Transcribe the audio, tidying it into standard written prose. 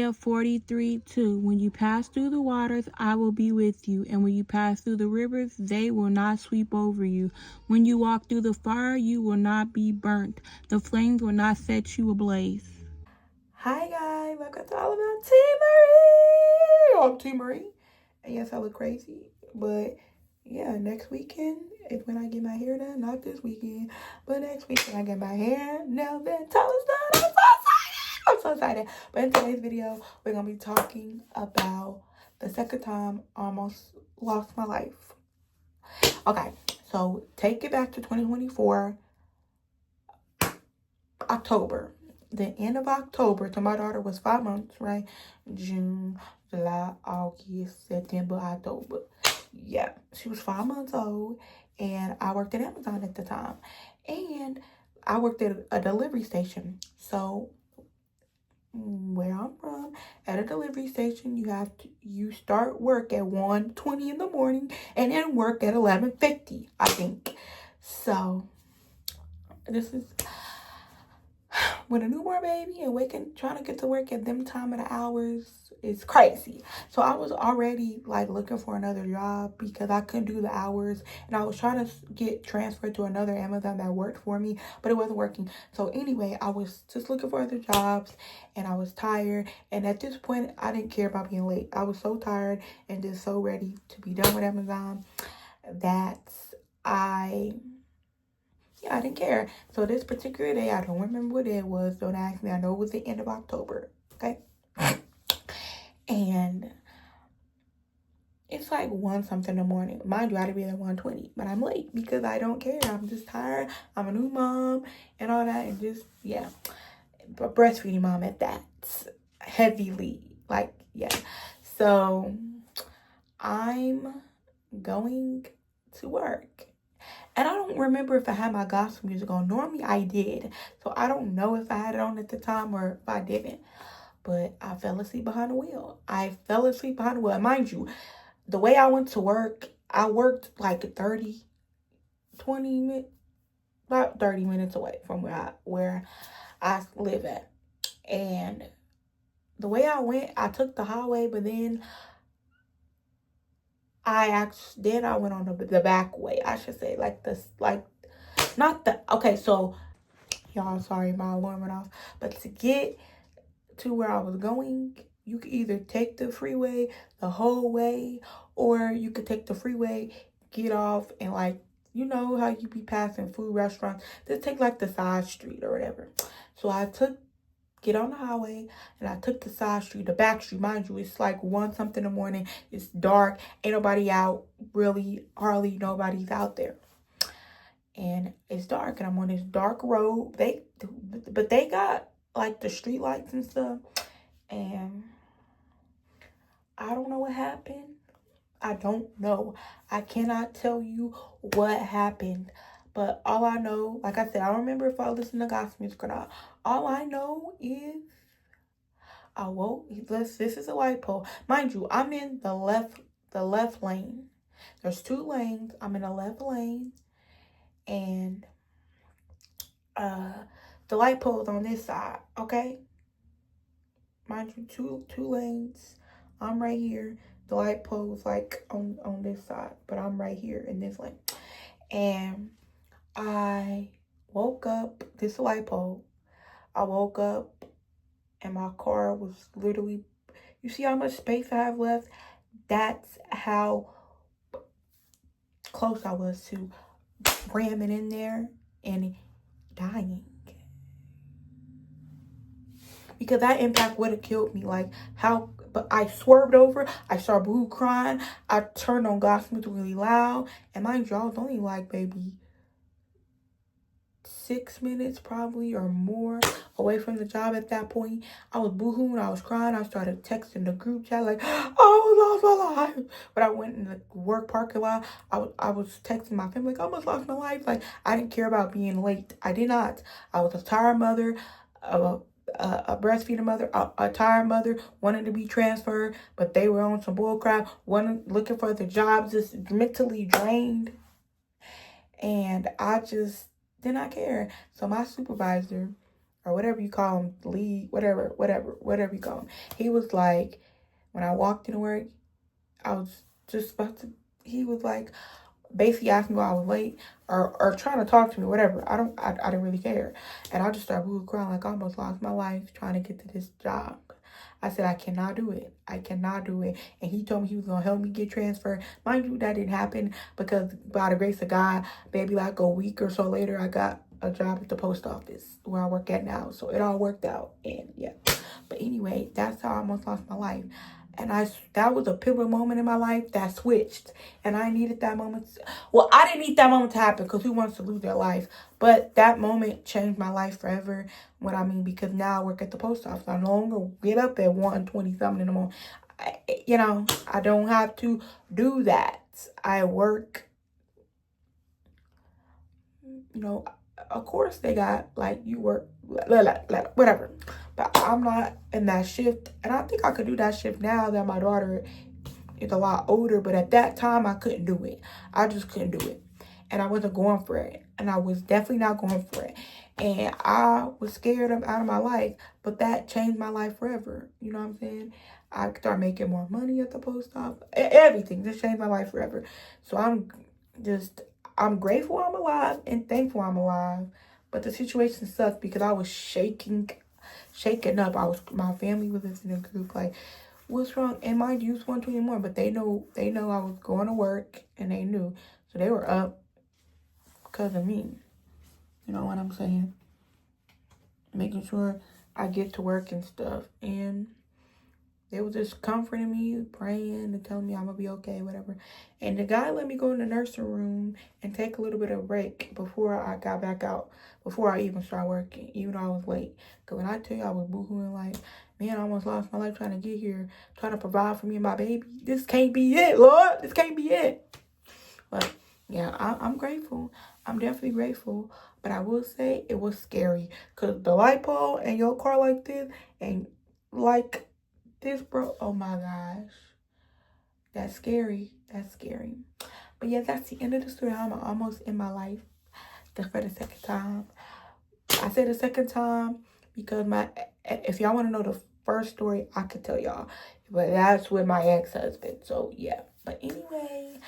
Isaiah 43:2. When you pass through the waters, I will be with you. And when you pass through the rivers, they will not sweep over you. When you walk through the fire, you will not be burnt. The flames will not set you ablaze. Hi guys, welcome to All About T. Marie. I'm T. Marie. And yes, I look crazy. But yeah, next weekend is when I get my hair done. Not this weekend, but next weekend I get my hair, nails, and toes done. I'm so excited. But in today's video, we're going to be talking about the second time I almost lost my life. Okay, so take it back to 2024, October. The end of October, so my daughter was 5 months, right? June, July, August, September, October. Yeah, she was 5 months old, and I worked at Amazon at the time. And I worked at a delivery station. So where I'm from, at a delivery station, you start work at 1:20 in the morning and then work at 11:50, I think. So this is with a newborn baby and trying to get to work at them time of the hours is crazy. So I was already like looking for another job because I couldn't do the hours, and I was trying to get transferred to another Amazon that worked for me, but it wasn't working. So anyway, I was just looking for other jobs, and I was tired. And at this point, I didn't care about being late. I was so tired and just so ready to be done with Amazon that I didn't care. So this particular day, I don't remember what day it was. Don't ask me. I know it was the end of October. Okay. And it's like 1 something in the morning. Mind you, I had to be there 1:20, but I'm late because I don't care. I'm just tired. I'm a new mom and all that, and just yeah, a breastfeeding mom at that, heavily, like yeah. So I'm going to work. And I don't remember if I had my gospel music on. Normally I did. So I don't know if I had it on at the time or if I didn't. But I fell asleep behind the wheel. And mind you, the way I went to work, I worked like 20 minutes, about 30 minutes away from where I live at. And the way I went, I took the highway, but then I went on the back way, I should say, okay, so y'all, sorry, my alarm went off. But to get to where I was going, you could either take the freeway the whole way, or you could take the freeway, get off, and you know how you be passing food restaurants, just take like the side street or whatever. So get on the highway, and I took the side street, the back street. Mind you, it's like 1 something in the morning. It's dark. Ain't nobody out, really. Hardly nobody's out there. And it's dark, and I'm on this dark road. But they got like the street lights and stuff. And I don't know what happened. I don't know. I cannot tell you what happened. But all I know, like I said, I don't remember if I listened to gospel music or not. All I know is I woke. This is a light pole. Mind you, I'm in the left lane. There's 2 lanes. I'm in the left lane. And the light pole's on this side, okay? Mind you, two lanes. I'm right here. The light pole's like on this side, but I'm right here in this lane. And I woke up. This light pole. I woke up, and my car was literally. You see how much space I have left? That's how close I was to ramming in there and dying. Because that impact would have killed me. But I swerved over. I started boo crying. I turned on gospel music really loud. And mind you, I was only like maybe 6 minutes probably or more away from the job at that point. I was boohooing. I was crying. I started texting the group chat like, oh, I lost my life. But I went in the work parking lot. I was texting my family like, I almost lost my life. Like, I didn't care about being late. I did not. I was a tired mother. A breastfeeding mother, a tired mother, wanted to be transferred, but they were on some bullcrap, looking for the jobs, just mentally drained. And I just did not care. So my supervisor, or whatever you call him, lead, whatever you call him. He was like, when I walked into work, I was just about to, he was like, basically asked me why I was late or trying to talk to me, whatever. I didn't really care. And I just started crying like I almost lost my life trying to get to this job. I said, I cannot do it. I cannot do it. And he told me he was going to help me get transferred. Mind you, that didn't happen because by the grace of God, maybe like a week or so later, I got a job at the post office where I work at now. So it all worked out. And yeah. But anyway, that's how I almost lost my life. And that was a pivotal moment in my life that switched. And I needed that moment. Well, I didn't need that moment to happen because who wants to lose their life? But that moment changed my life forever. What I mean, because now I work at the post office. I no longer get up at 1:20 something in the morning. I don't have to do that. I work, of course they got, like, you work, whatever. But I'm not in that shift. And I think I could do that shift now that my daughter is a lot older. But at that time, I couldn't do it. I just couldn't do it. And I wasn't going for it. And I was definitely not going for it. And I was scared out of my life. But that changed my life forever. You know what I'm saying? I started making more money at the post office. Everything just changed my life forever. So I'm grateful I'm alive and thankful I'm alive. But the situation sucked because I was shaken up. My family was in a group like, what's wrong? And mind you, it's 1:20 more, but they know I was going to work and they knew. So they were up because of me. You know what I'm saying? Making sure I get to work and stuff. And they were just comforting me, praying and telling me I'm going to be okay, whatever. And the guy let me go in the nursing room and take a little bit of a break before I got back out, before I even started working, even though I was late. Because when I tell you I was boohooing like, man, I almost lost my life trying to get here, trying to provide for me and my baby. This can't be it, Lord. This can't be it. But, yeah, I'm grateful. I'm definitely grateful. But I will say it was scary. Because the light pole in your car like this and like this, bro, oh my gosh, that's scary. But yeah, that's the end of the story. I'm almost in my life for the second time. I said the second time because if y'all want to know the first story, I could tell y'all, but that's with my ex-husband. So yeah, but anyway,